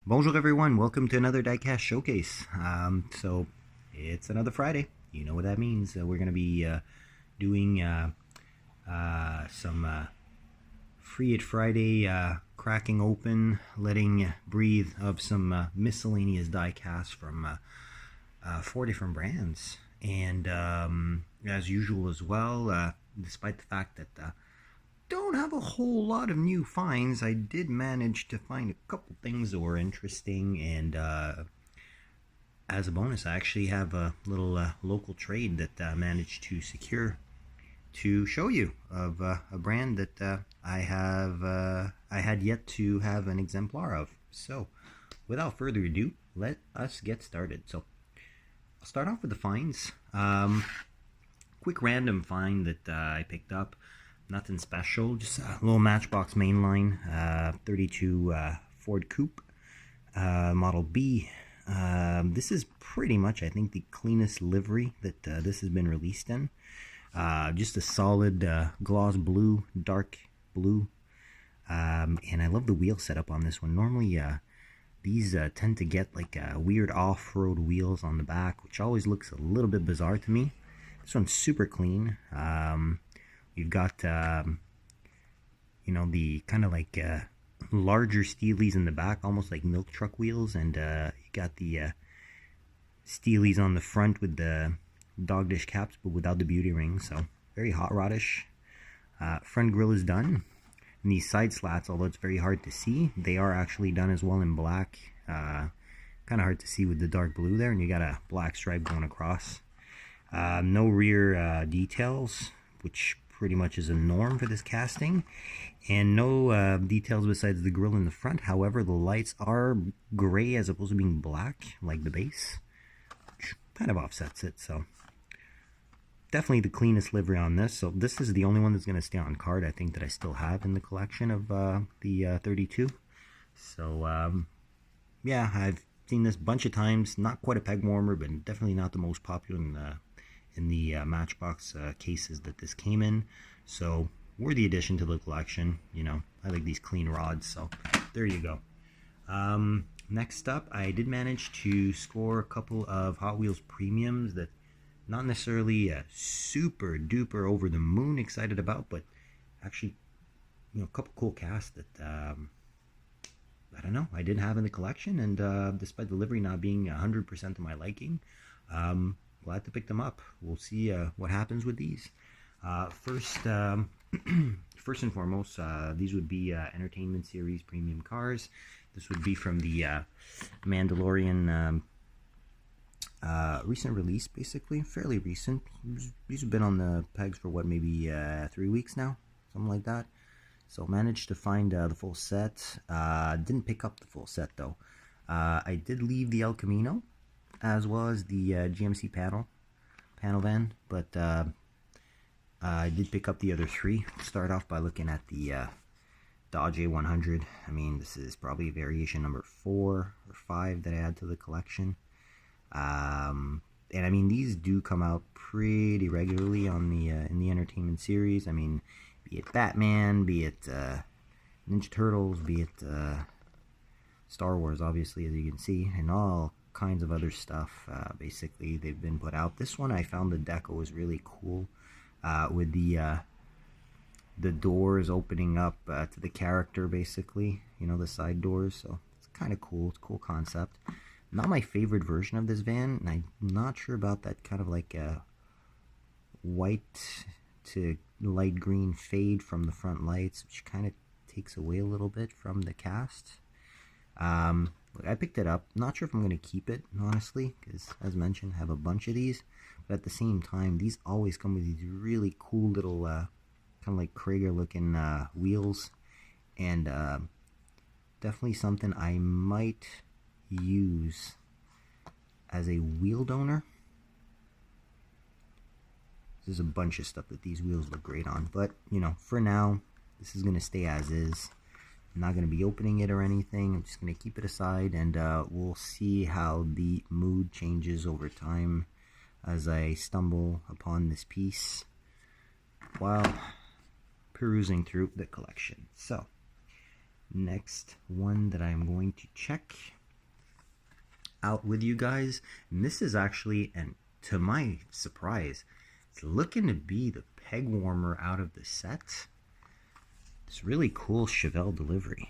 Bonjour everyone, welcome to another diecast showcase. So it's another Friday. You know what that means. We're going to be doing some Friday cracking open, letting breathe of some miscellaneous diecast from 4 different brands. And as usual as well, despite the fact that don't have a whole lot of new finds, I did manage to find a couple things that were interesting, and as a bonus I actually have a little local trade that I managed to secure to show you of a brand that I had yet to have an exemplar of. So without further ado, let us get started. So I'll start off with the finds. Quick random find that I picked up. Nothing special, just a little Matchbox mainline 32 Ford Coupe Model B. This is pretty much, I think, the cleanest livery that this has been released in. Just a solid gloss blue, dark blue. And I love the wheel setup on this one. Normally these tend to get like weird off-road wheels on the back, which always looks a little bit bizarre to me. This one's super clean. You've got, you know, the kind of like larger steelies in the back, almost like milk truck wheels, and you got the steelies on the front with the dog dish caps, but without the beauty ring, so very hot rodish. Front grille is done, and these side slats, although it's very hard to see, they are actually done as well in black. Kind of hard to see with the dark blue there, and you got a black stripe going across. No rear details, which pretty much is a norm for this casting, and no details besides the grille in the front. However, the lights are gray as opposed to being black like the base, which kind of offsets it. So definitely the cleanest livery on this. So this is the only one that's going to stay on card, I think, that I still have in the collection of the 32. So yeah, I've seen this a bunch of times. Not quite a peg warmer, but definitely not the most popular in the Matchbox cases that this came in. So worthy addition to the collection. You know, I like these clean rods, so there you go. Next up, I did manage to score a couple of Hot Wheels premiums that not necessarily super duper over the moon excited about, but actually, you know, a couple cool casts that I don't know, I did have in the collection, and despite the livery not being 100% to my liking, glad to pick them up. We'll see what happens with these. First and foremost, these would be Entertainment Series premium cars. This would be from the Mandalorian recent release, basically, fairly recent. These have been on the pegs for what, maybe 3 weeks now, something like that. So managed to find the full set. Didn't pick up the full set though. I did leave the El Camino, as well as the GMC panel van, but I did pick up the other three. Start off by looking at the Dodge A100. I mean, this is probably variation number 4 or 5 that I add to the collection. And I mean, these do come out pretty regularly on the in the Entertainment Series. I mean, be it Batman, be it Ninja Turtles, be it Star Wars, obviously, as you can see, and all kinds of other stuff. Basically, they've been put out. This one, I found the deco was really cool, with the doors opening up to the character, basically, you know, the side doors. So it's kind of cool. It's a cool concept. Not my favorite version of this van, and I'm not sure about that kind of like a white to light green fade from the front lights, which kind of takes away a little bit from the cast. I picked it up. Not sure if I'm going to keep it, honestly, because as mentioned, I have a bunch of these. But at the same time, these always come with these really cool little kind of like Krager looking wheels, and definitely something I might use as a wheel donor. There's a bunch of stuff that these wheels look great on, but you know, for now, this is going to stay as is. I'm not going to be opening it or anything. I'm just going to keep it aside, and we'll see how the mood changes over time as I stumble upon this piece while perusing through the collection. So next one that I'm going to check out with you guys. And this is actually, and to my surprise, it's looking to be the peg warmer out of the set. It's really cool Chevelle delivery.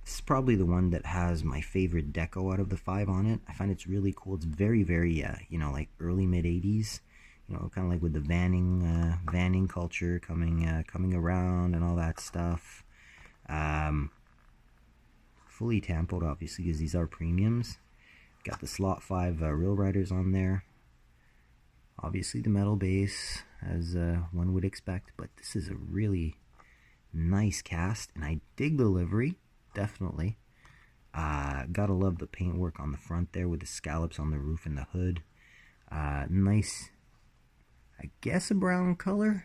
This is probably the one that has my favorite deco out of the 5 on it. I find it's really cool. It's very, very, you know, like early mid-80s. You know, kind of like with the vanning culture coming around and all that stuff. Fully tampoed, obviously, because these are premiums. Got the slot 5 Real Riders on there. Obviously, the metal base, as one would expect. But this is a really nice cast, and I dig the livery. Definitely. Gotta love the paintwork on the front there with the scallops on the roof and the hood. Nice, I guess, a brown color.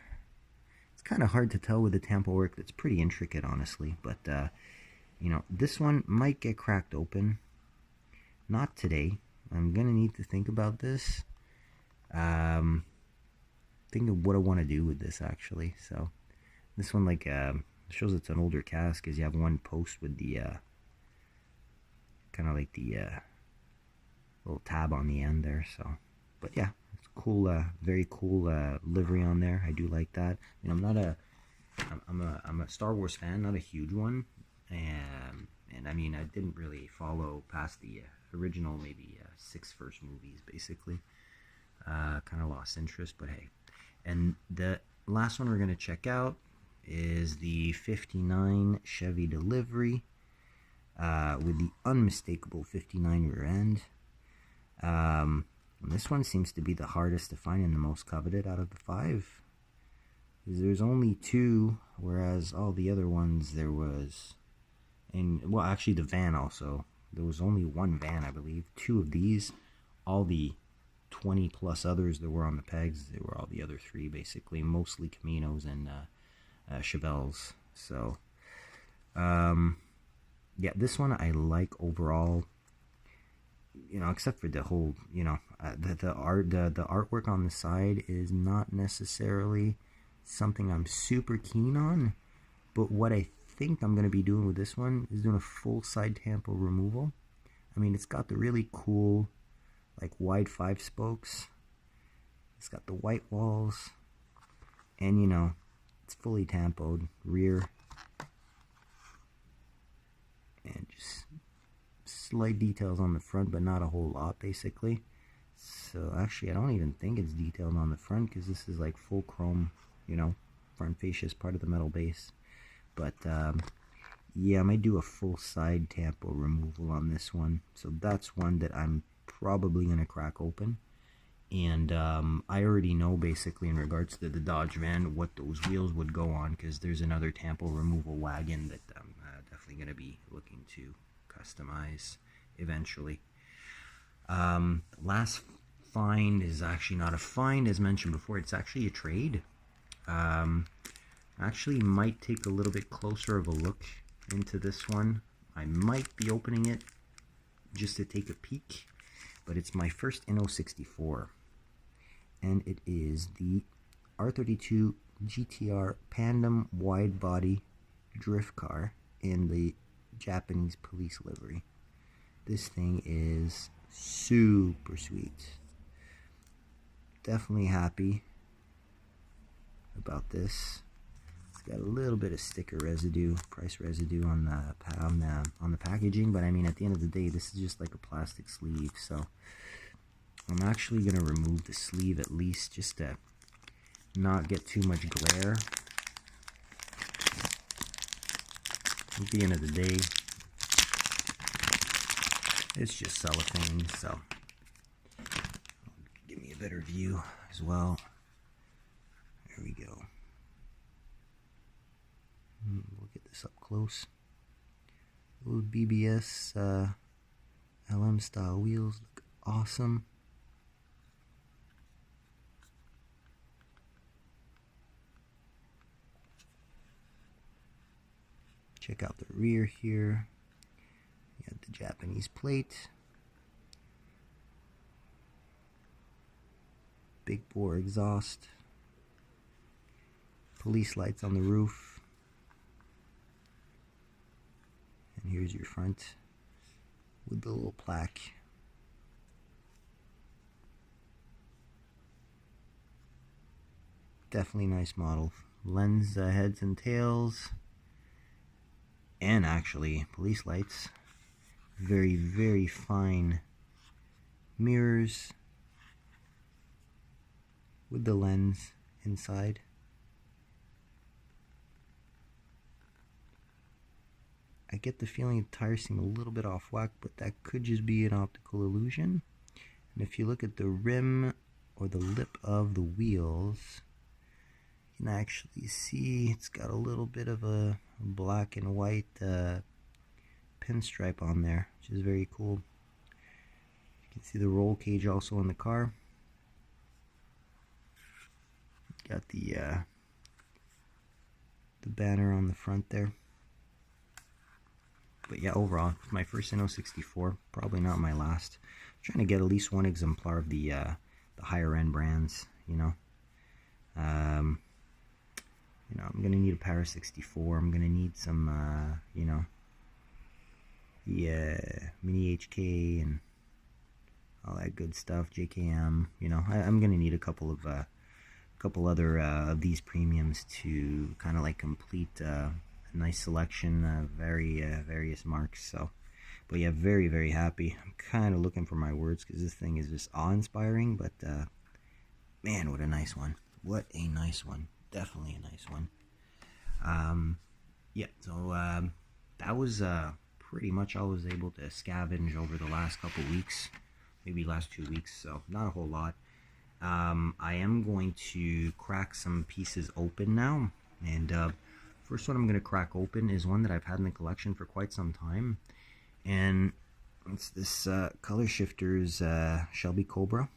It's kind of hard to tell with the tampo work. That's pretty intricate, honestly. But, you know, this one might get cracked open. Not today. I'm going to need to think about this. Think of what I want to do with this, actually. So, this one, like, shows it's an older cast because you have one post with the kind of like the little tab on the end there. So, but yeah, it's cool, very cool livery on there. I do like that. You know, I'm a Star Wars fan, not a huge one, and I mean, I didn't really follow past the original maybe 6 first movies, basically. Kind of lost interest, but hey. And the last one we're gonna check out is the 59 Chevy delivery with the unmistakable 59 rear end. This one seems to be the hardest to find and the most coveted out of the 5. There's only 2, whereas all the other ones there was, and well, actually the van also. There was only 1 van, I believe. 2 of these. All the 20 plus others that were on the pegs, they were all the other 3 basically, mostly Caminos and Chevelles. So yeah, this one I like overall, you know, except for the whole, you know, the artwork on the side is not necessarily something I'm super keen on. But what I think I'm going to be doing with this one is doing a full side tampo removal. I mean, it's got the really cool, like, wide 5 spokes. It's got the white walls, and, you know, it's fully tampoed rear, and just slight details on the front, but not a whole lot, basically. So actually, I don't even think it's detailed on the front, because this is like full chrome, you know, front fascia is part of the metal base. But yeah, I might do a full side tampo removal on this one. So that's one that I'm probably going to crack open. And I already know, basically, in regards to the Dodge van, what those wheels would go on, because there's another tampo removal wagon that I'm definitely going to be looking to customize eventually. Last find is actually not a find, as mentioned before. It's actually a trade. Actually might take a little bit closer of a look into this one. I might be opening it just to take a peek, but it's my first Inno 64, and it is the R32 GTR Pandem wide body drift car in the Japanese police livery. This thing is super sweet. Definitely happy about this. It's got a little bit of sticker residue, price residue on the packaging, but I mean, at the end of the day, this is just like a plastic sleeve. So I'm actually gonna remove the sleeve at least, just to not get too much glare. At the end of the day, it's just cellophane, so give me a better view as well. There we go. We'll get this up close. Those BBS LM style wheels look awesome. Check out the rear here. You have the Japanese plate. Big bore exhaust. Police lights on the roof. And here's your front. with the little plaque. Definitely nice model. Lens heads and tails, and actually police lights. Very, very fine mirrors with the lens inside. I get the feeling the tires seem a little bit off whack, but that could just be an optical illusion. And if you look at the rim or the lip of the wheels, you can actually see it's got a little bit of a black and white pinstripe on there, which is very cool. You can see the roll cage also in the car. Got the banner on the front there. But yeah, overall, it's my first N064, probably not my last. I'm trying to get at least one exemplar of the higher end brands, you know. I'm gonna need a Power 64. I'm gonna need some, the Mini HK and all that good stuff. JKM, I'm gonna need a couple other of these premiums to kind of like complete a nice selection of various marks. So, but yeah, very, very happy. I'm kind of looking for my words because this thing is just awe-inspiring. But man, what a nice one! What a nice one! Definitely a nice one. Yeah. So that was pretty much all I was able to scavenge over the last couple weeks, maybe last 2 weeks. So not a whole lot. I am going to crack some pieces open now, and first one I'm going to crack open is one that I've had in the collection for quite some time, and it's this Color Shifters Shelby Cobra.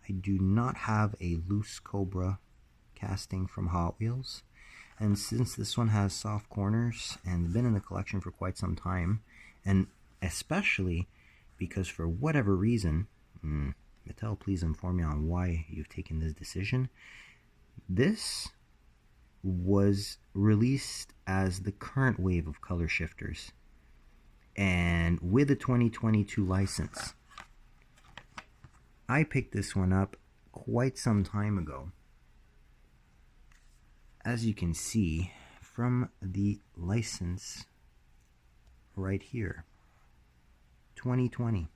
I do not have a loose Cobra casting from Hot Wheels, and since this one has soft corners and been in the collection for quite some time, and especially because for whatever reason, Mattel, please inform me on why you've taken this decision. This was released as the current wave of Color Shifters, and with a 2022 license. I picked this one up quite some time ago. As you can see from the license right here, 2020.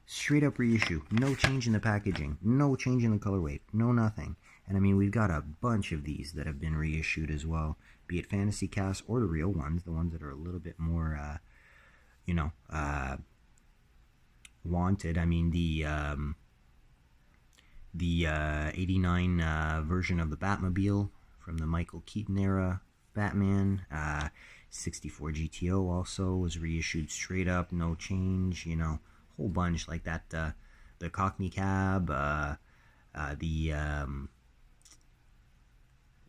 Straight up reissue, no change in the packaging, no change in the colorway, no nothing. And I mean, we've got a bunch of these that have been reissued as well, be it Fantasy Cast or the real ones, the ones that are a little bit more, wanted. I mean, the 89 version of the Batmobile from the Michael Keaton era Batman, 64 GTO also was reissued straight up, no change, whole bunch like that. The Cockney Cab,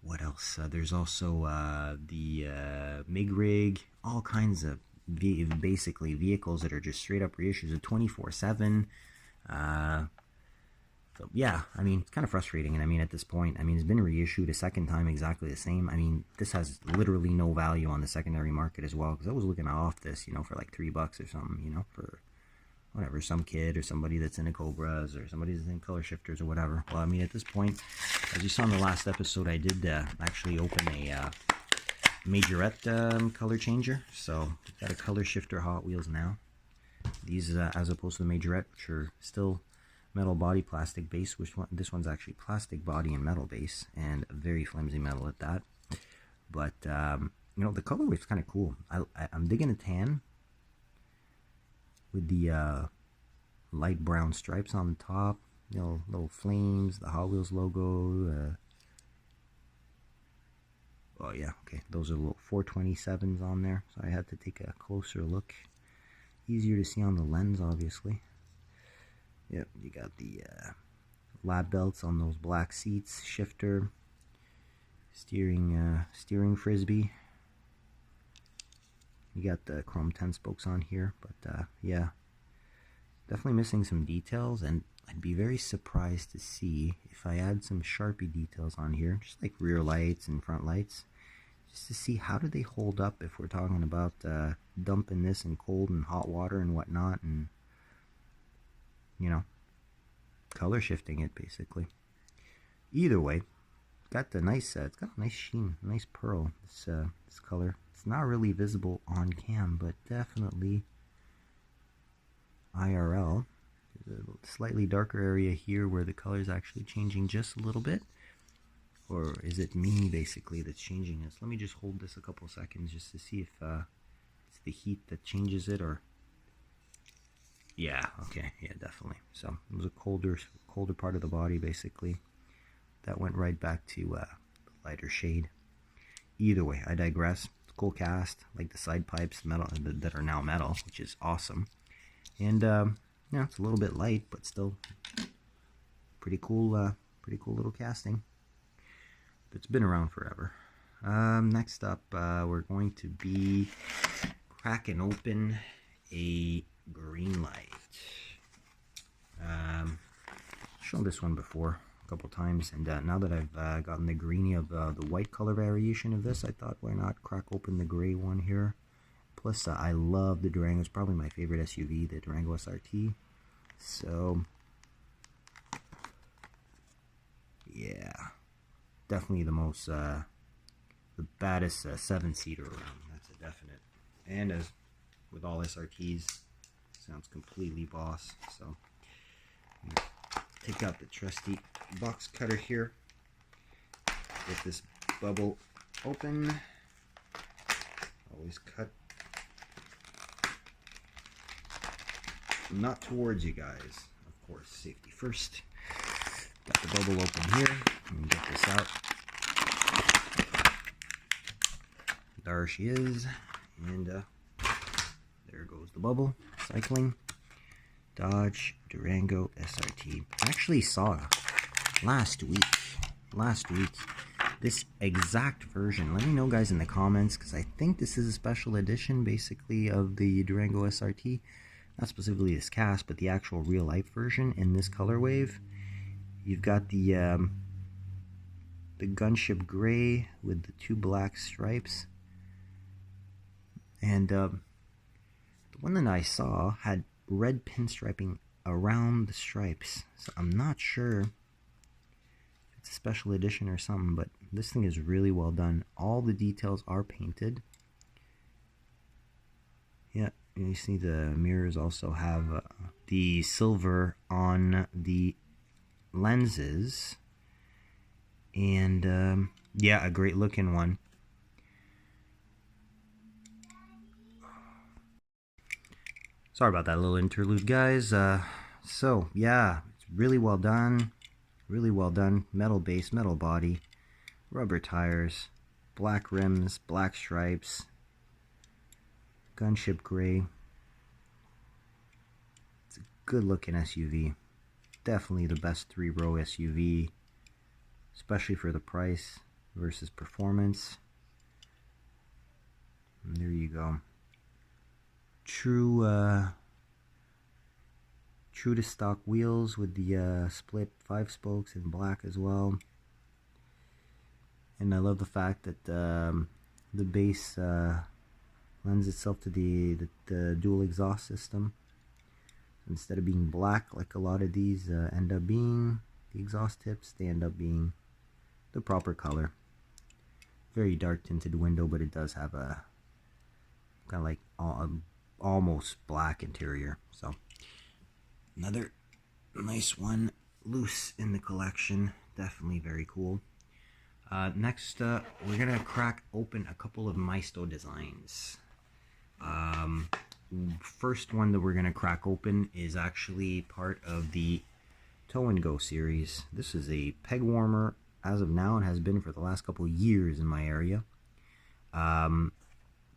what else? There's also the MIG rig, all kinds of basically vehicles that are just straight up reissues of 24/7. So yeah, I mean, it's kind of frustrating. And I mean, at this point, I mean, it's been reissued a second time exactly the same. I mean, this has literally no value on the secondary market as well, because I was looking off this, for like $3 or something, for whatever, some kid or somebody that's into Cobras or somebody that's in Color Shifters or whatever. Well, I mean, at this point, as you saw in the last episode, I did actually open a majorette color changer. So we've got a Color Shifter Hot Wheels now. These, as opposed to the majorette, which are still metal body, plastic base. This one's actually plastic body and metal base, and very flimsy metal at that. But the colorway's kind of cool. I'm digging a tan with the light brown stripes on the top, little flames, the Hot Wheels logo. Oh yeah, okay, those are little 427s on there, so I had to take a closer look. Easier to see on the lens, obviously. Yep, you got the lap belts on those black seats, shifter, steering frisbee. You got the chrome 10 spokes on here, but yeah, definitely missing some details, and I'd be very surprised to see if I add some Sharpie details on here, just like rear lights and front lights, just to see how do they hold up if we're talking about dumping this in cold and hot water and whatnot, and you know, color shifting it basically. Either way, got the nice it's got a nice sheen, nice pearl, this color. It's not really visible on cam, but definitely IRL. There's a slightly darker area here where the color is actually changing just a little bit. Or is it me basically that's changing this? Let me just hold this a couple seconds just to see if it's the heat that changes it, or yeah, okay, yeah, definitely. So it was a colder part of the body basically. That went right back to the lighter shade. Either way, I digress. Cool cast, like the side pipes, metal that are now metal, which is awesome. And yeah, it's a little bit light, but still pretty cool little casting that's been around forever. Next up, we're going to be cracking open a green light. Shown this one before a couple times, and now that I've gotten the greeny of the white color variation of this, I thought, why not crack open the gray one here. Plus, I love the Durango. It's probably my favorite SUV, the Durango SRT. So, yeah, definitely the most, the baddest 7-seater around. That's a definite. And as with all SRTs, sounds completely boss. So, take out the trusty box cutter here. Get this bubble open. Always cut not towards you guys, of course, safety first. Got the bubble open here. Let me get this out. There she is, and there goes the bubble. Cycling Dodge Durango SRT. I actually saw last week this exact version. Let me know, guys, in the comments, because I think this is a special edition basically of the Durango SRT. Not specifically this cast, but the actual real life version in this color wave. You've got the gunship gray with the 2 black stripes, and the one that I saw had red pinstriping around the stripes. So I'm not sure if it's a special edition or something, but this thing is really well done. All the details are painted. Yeah. You see the mirrors also have the silver on the lenses, and yeah, a great looking one. Sorry about that little interlude, guys. So yeah, it's really well done, metal base, metal body, rubber tires, black rims, black stripes, gunship gray. It's a good looking SUV. Definitely the best 3-row SUV, especially for the price versus performance. And there you go. True to stock wheels with the split 5 spokes in black as well. And I love the fact that the base lends itself to the dual exhaust system. Instead of being black like a lot of these end up being, the exhaust tips, they end up being the proper color. Very dark tinted window, but it does have a kind of like almost black interior. So another nice one, loose in the collection. Definitely very cool. Next, we're gonna crack open a couple of Maisto designs. First one that we're gonna crack open is actually part of the Tow and Go series. This is a peg warmer as of now and has been for the last couple of years in my area.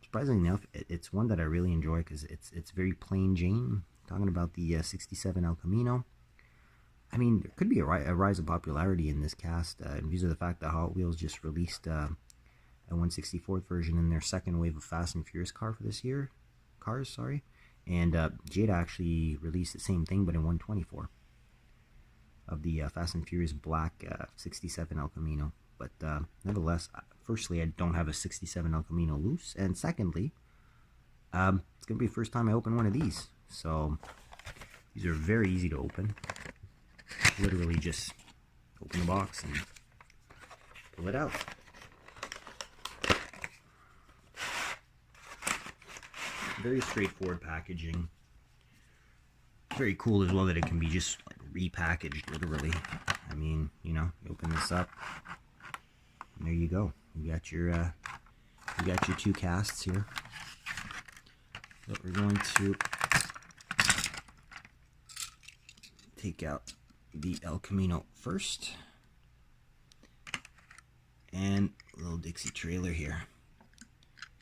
Surprisingly enough, it's one that I really enjoy because it's very plain Jane. Talking about the 67 El Camino. I mean, there could be a rise of popularity in this cast because of the fact that Hot Wheels just released a 1/64th version in their second wave of Fast and Furious cars, and Jada actually released the same thing but in 1/24 of the Fast and Furious black 67 El Camino. But nevertheless, firstly, I don't have a 67 El Camino loose, and secondly, it's gonna be the first time I open one of these. So these are very easy to open. Literally just open the box and pull it out. Very straightforward packaging. Very cool as well that it can be just like repackaged, literally. I mean, you know, you open this up, and there you go. You got your two casts here. So we're going to take out the El Camino first, and a little Dixie trailer here.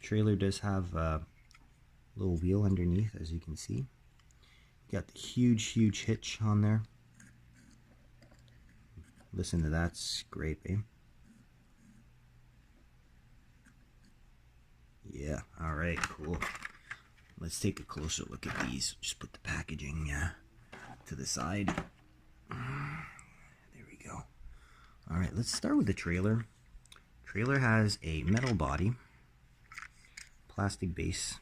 Trailer does have a little wheel underneath, as you can see. Got the huge hitch on there. Listen to that scrape, eh? Yeah, alright, cool. Let's take a closer look at these. Just put the packaging to the side. There we go. Alright, let's start with the trailer. Trailer has a metal body, plastic base.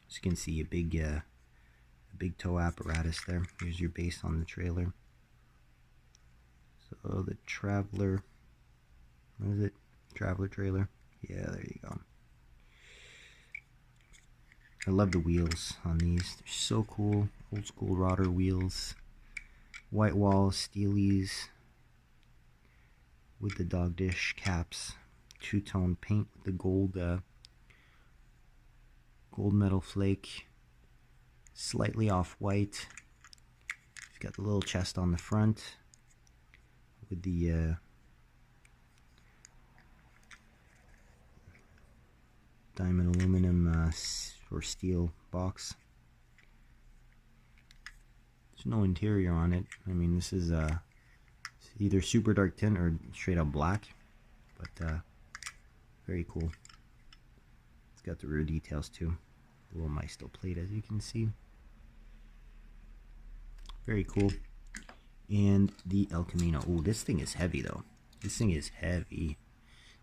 As you can see, a big toe apparatus there. Here's your base on the trailer. So the Traveler, what is it? Traveler trailer. Yeah, there you go. I love the wheels on these. They're so cool. Old school rotor wheels. White wall steelies with the dog dish caps. Two-tone paint with the gold metal flake. Slightly off-white. It's got the little chest on the front with the diamond aluminum or steel box. There's no interior on it. I mean, this is either super dark tint or straight up black, but very cool. It's got the rear details too. The little Maisto plate, as you can see. Very cool. And the El Camino. Oh, this thing is heavy though. This thing is heavy.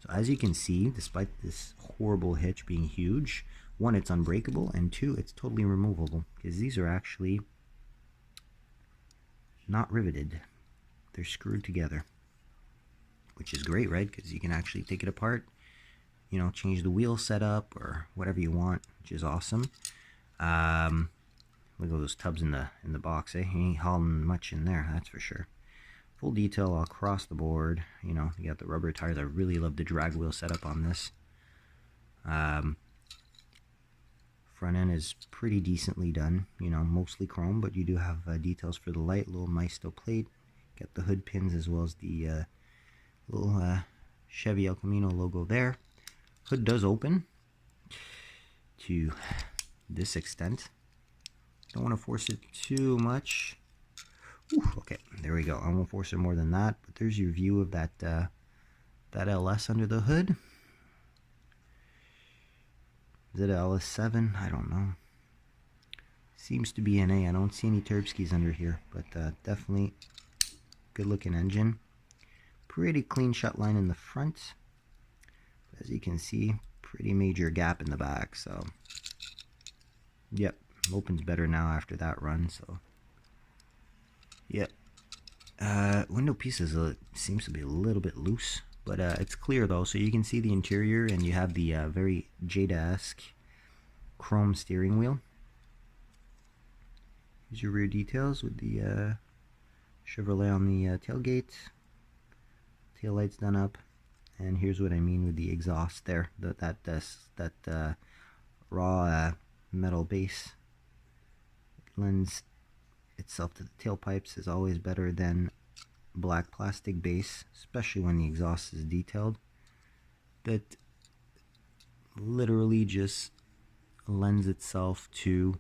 So as you can see, despite this horrible hitch being huge, one, it's unbreakable, and two, it's totally removable, because these are actually not riveted. They're screwed together, which is great, right? Because you can actually take it apart, you know, change the wheel setup or whatever you want, which is awesome. Look at those tubs in the box, eh? You ain't hauling much in there, that's for sure. Full detail across the board. You know, you got the rubber tires. I really love the drag wheel setup on this. Front end is pretty decently done. You know, mostly chrome, but you do have details for the light. Little Maisto plate. Got the hood pins as well as the little Chevy El Camino logo there. Hood does open to this extent. Don't want to force it too much. Ooh, okay, there we go. I won't force it more than that, but there's your view of that that LS under the hood. Is it a LS7? I don't know. Seems to be an A. I don't see any Turbskis under here, but definitely good looking engine. Pretty clean shut line in the front. As you can see, pretty major gap in the back, so yep, opens better now after that run, so yep. Window pieces seems to be a little bit loose, but it's clear though, so you can see the interior, and you have the very Jada-esque chrome steering wheel. Here's your rear details with the Chevrolet on the tailgate. Tail lights done up, and here's what I mean with the exhaust there. That raw metal base lends itself to the tailpipes is always better than black plastic base, especially when the exhaust is detailed. That literally just lends itself to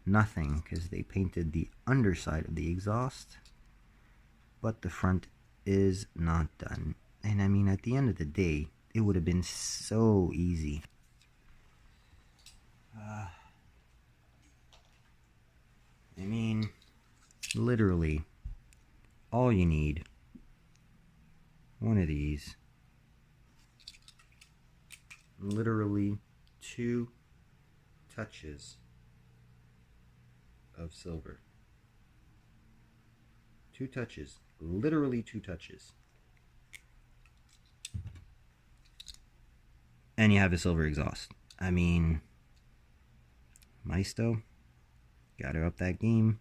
nothing, because they painted the underside of the exhaust, but the front is not done. And I mean, at the end of the day, it would have been so easy. I mean, literally, all you need, one of these, Literally 2 touches of silver. 2 touches. Literally 2 touches. And you have a silver exhaust. I mean, Maisto, got her up that game.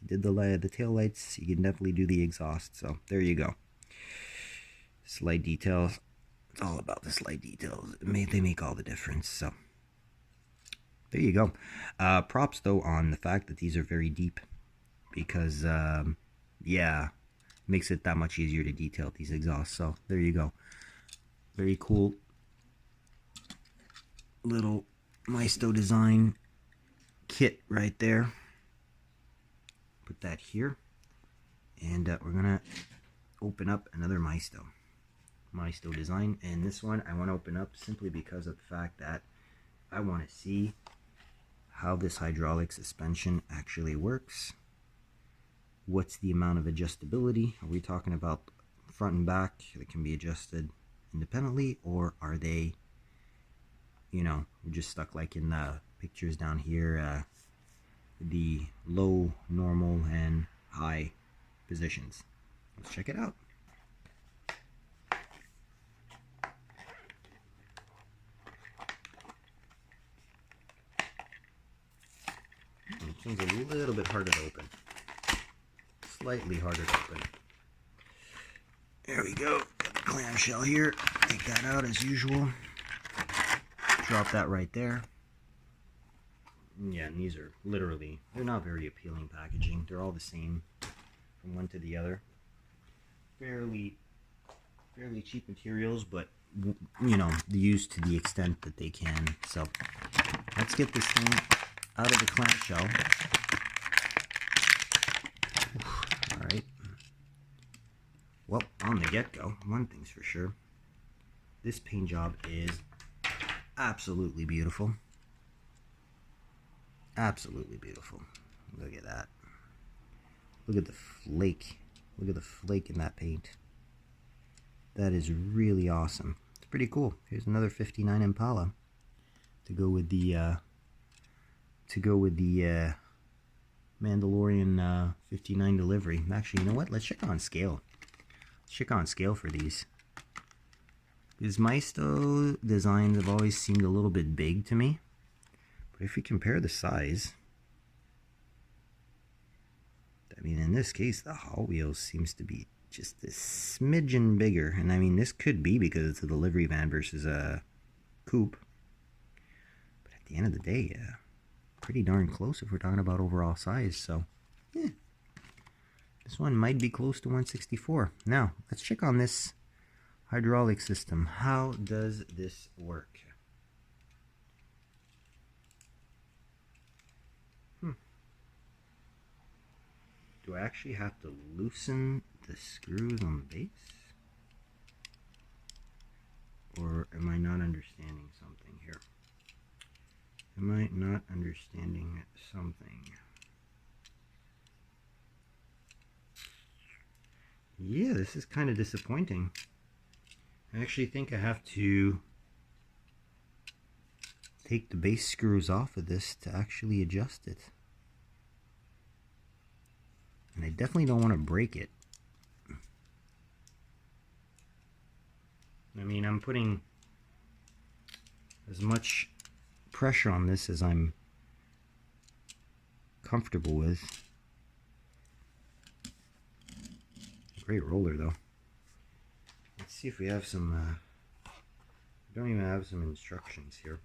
Did the tail lights, you can definitely do the exhaust. So there you go. Slight details. It's all about the slight details. They make all the difference. So there you go. Props though on the fact that these are very deep, because yeah, makes it that much easier to detail these exhausts. So there you go. Very cool little Maisto design kit right there. Put that here, and we're gonna open up another Maisto design, and this one I want to open up simply because of the fact that I want to see how this hydraulic suspension actually works. What's the amount of adjustability? Are we talking about front and back that can be adjusted independently, or are they, you know, just stuck like in the pictures down here, the low, normal, and high positions? Let's check it out. This one's a little bit harder to open. Slightly harder to open. There we go. Got the clamshell here. Take that out as usual. Drop that right there. Yeah, and these are literally, they're not very appealing packaging. They're all the same from one to the other. Fairly cheap materials, but you know, used to the extent that they can. So let's get this thing out of the clamshell. Alright. Well, on the get-go, one thing's for sure. This paint job is absolutely beautiful. Absolutely beautiful. Look at that. Look at the flake. Look at the flake in that paint. That is really awesome. It's pretty cool. Here's another 59 Impala to go with the Mandalorian 59 delivery. Actually, you know what? Let's check on scale. Let's check on scale for these. These Maisto designs have always seemed a little bit big to me. But if we compare the size, I mean, in this case, the Hot Wheels seems to be just a smidgen bigger. And I mean, this could be because it's a delivery van versus a coupe. But at the end of the day, pretty darn close if we're talking about overall size. So, yeah. This one might be close to 164. Now, let's check on this hydraulic system. How does this work? Do I actually have to loosen the screws on the base? Or am I not understanding something here? Am I not understanding something? Yeah, this is kind of disappointing. I actually think I have to take the base screws off of this to actually adjust it. And I definitely don't want to break it. I mean, I'm putting as much pressure on this as I'm comfortable with. Great roller though. Let's see if we have some, we don't even have some instructions here.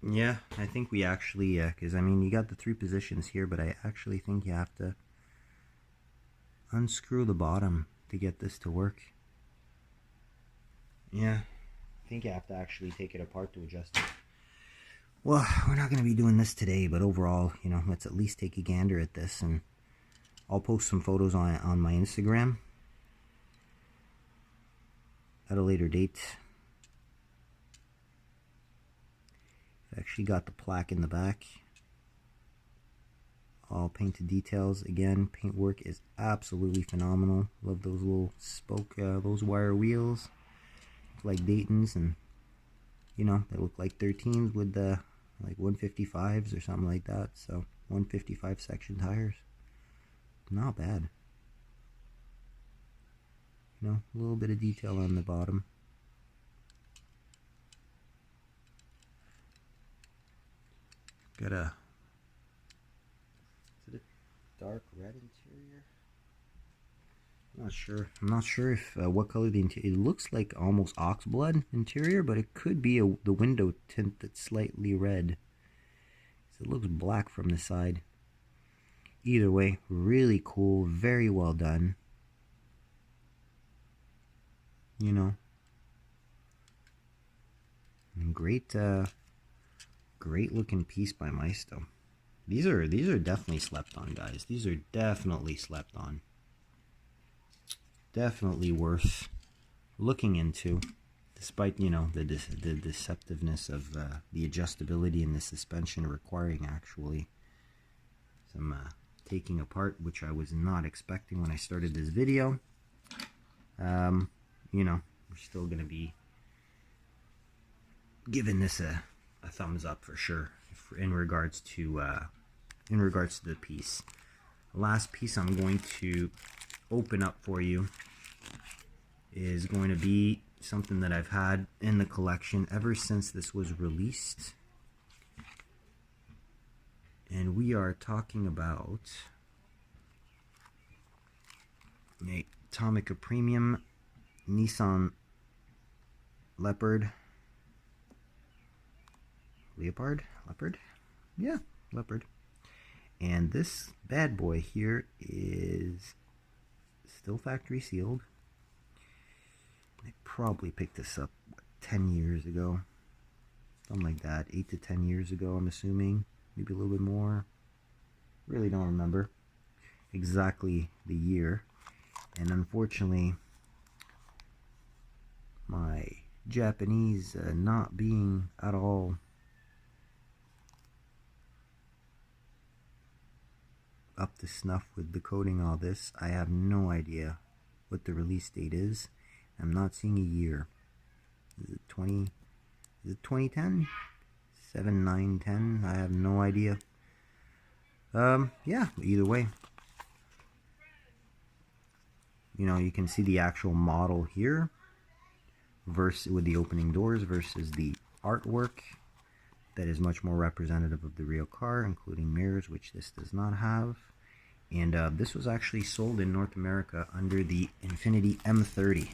Yeah, I think we actually, because I mean, you got the 3 positions here, but I actually think you have to unscrew the bottom to get this to work. Yeah, I think you have to actually take it apart to adjust it. Well, we're not going to be doing this today, but overall, you know, let's at least take a gander at this, and I'll post some photos on my Instagram at a later date. I've actually got the plaque in the back. all painted details. Again, paintwork is absolutely phenomenal. Love those little spoke, those wire wheels, like Dayton's, and you know, they look like 13s with the like 155s or something like that. So 155 section tires, not bad. You know, a little bit of detail on the bottom. Got a, is it a dark red interior? I'm not sure if what color the interior. It looks like almost oxblood interior, but it could be the window tint that's slightly red. So it looks black from the side. Either way, really cool, very well done. You know, and great, great looking piece by Maisto. These are definitely slept on, guys. These are definitely slept on. Definitely worth looking into, despite, you know, the deceptiveness of the adjustability and the suspension requiring actually some taking apart, which I was not expecting when I started this video. You know, we're still going to be giving this a thumbs up for sure in regards to the piece. The last piece I'm going to open up for you is going to be something that I've had in the collection ever since this was released, and we are talking about a Tomica Premium Nissan Leopard. Yeah, Leopard. And this bad boy here is still factory sealed. I probably picked this up 10 years ago, something like that, 8 to 10 years ago, I'm assuming, maybe a little bit more. Really don't remember exactly the year, and unfortunately my Japanese not being at all up to snuff with decoding all this, I have no idea what the release date is. I'm not seeing a year. Is it 2010? 7, 9, 10? I have no idea. Yeah, either way, you know, you can see the actual model here versus with the opening doors versus the artwork that is much more representative of the real car, including mirrors, which this does not have. And this was actually sold in North America under the Infiniti M30,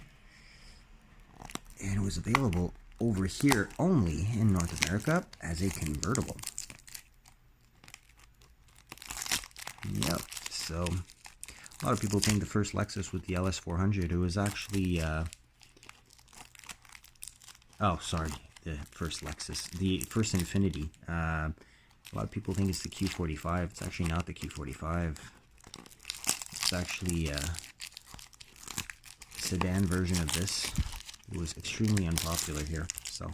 and it was available over here only in North America as a convertible. Yep, so a lot of people think the first Lexus with the LS400, it was actually oh, sorry, the first Lexus, the first Infiniti. A lot of people think it's the Q45. It's actually not the Q45. It's actually a sedan version of this. It was extremely unpopular here. So, all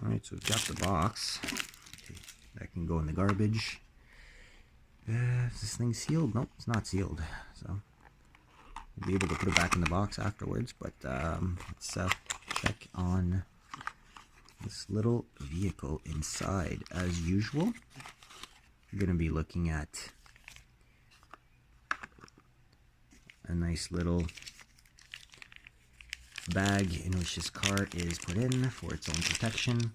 right, so we've got the box. Okay, that can go in the garbage. Is this thing sealed? Nope, it's not sealed. So we'll be able to put it back in the box afterwards. But let's check on this little vehicle inside. As usual, you're going to be looking at a nice little bag in which this car is put in for its own protection.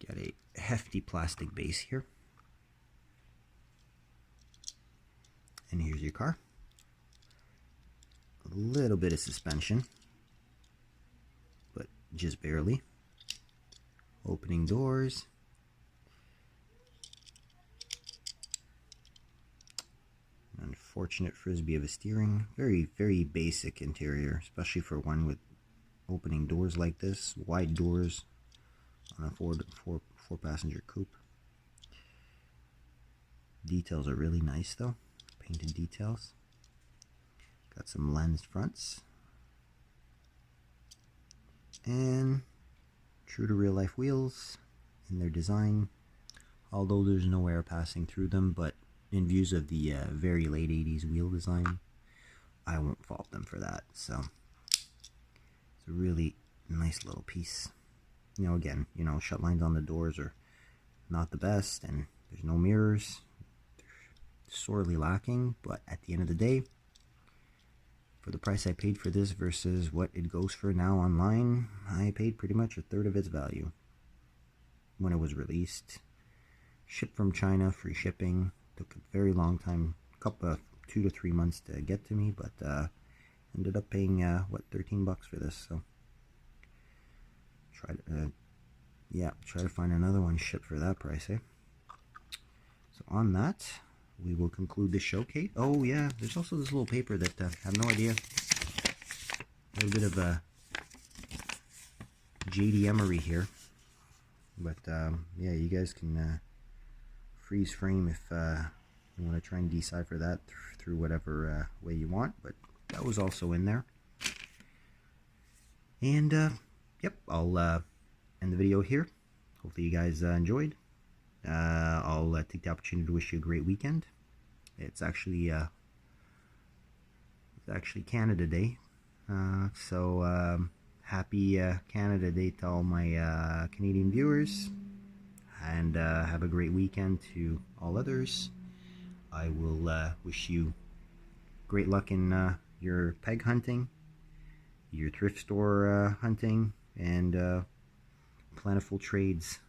Got a hefty plastic base here. And here's your car. A little bit of suspension, but just barely. Opening doors. Unfortunate frisbee of a steering. Very, very basic interior, especially for one with opening doors like this. Wide doors on a four passenger coupe. Details are really nice though. Painted details. Got some lensed fronts. And true to real life wheels in their design. although there's no air passing through them, but in views of the very late 80s wheel design, I won't fault them for that. So it's a really nice little piece. Again, shut lines on the doors are not the best, and there's no mirrors. They're sorely lacking, but at the end of the day, for the price I paid for this versus what it goes for now online, I paid pretty much a third of its value when it was released. Shipped from China, free shipping. Took a very long time, 2 to 3 months to get to me, but ended up paying $13 for this. So try to find another one shipped for that price, eh? So on that, we will conclude the showcase. Oh yeah, there's also this little paper that I have no idea. A little bit of a JD Emery here, but yeah, you guys can freeze frame if you want to try and decipher that through whatever way you want. But that was also in there. And yep, I'll end the video here. Hopefully you guys enjoyed. I'll take the opportunity to wish you a great weekend. It's actually Canada Day, so happy Canada Day to all my Canadian viewers, and have a great weekend to all others. I will wish you great luck in your peg hunting, your thrift store hunting, and plentiful trades.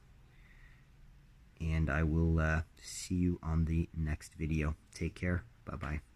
And I will see you on the next video. Take care. Bye-bye.